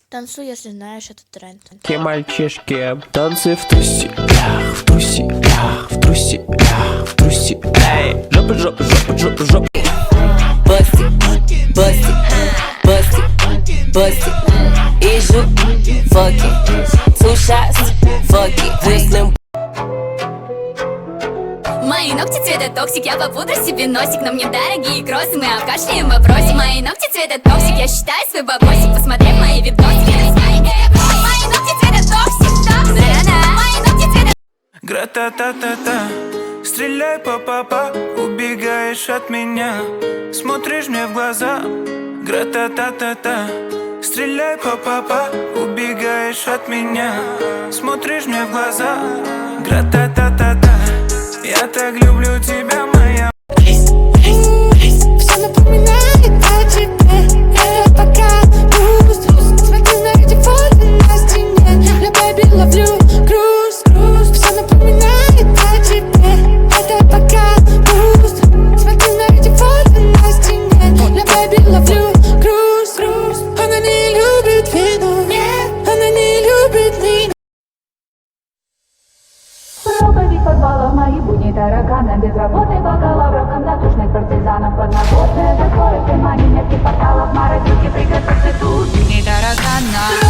Танцуй, если знаешь этот тренд. Те мальчишки, танцы в труселях, в труселях, в труселях, в труселях. Эй, жопа, жопа, жопа, жопа, жопа. Басти, басти, басти, басти. И жу, фоки, сушас, фоки, вкусным. Мои ногти цвета токсик, я попудрю себе носик. Но мне дорогие кроссы, мы обкашляем вопросик. Мои ногти цвета токсик, я считаю свой бабосик. Посмотрев мои видосики, мои ногти цвета токсик, токсик. Мои ногти цвета... Гра-та-та-та-та, стреляй по-папа, убегаешь от меня, смотришь мне в глаза. Гра-та-та-та-та, стреляй по-папа, убегаешь от меня, смотришь мне в глаза. Гра-та-та-та-та, я так люблю тебя, моя. Все напоминает о тебе. Я пока пусть. Смотрю на эти фото на стене. Я, baby, ловлю груз. Все напоминает о тебе. Это пока пусть. Смотрю на эти фото на стене. Я, baby, ловлю груз. Она не любит вино. Она не любит вино. Проповедь подвала в мои будни таракана. Без работы бакалавров, комнатушных партизанов. Подноготная, закроет внимание, метки порталов. Морозилки, приготовься тут. Не таракана.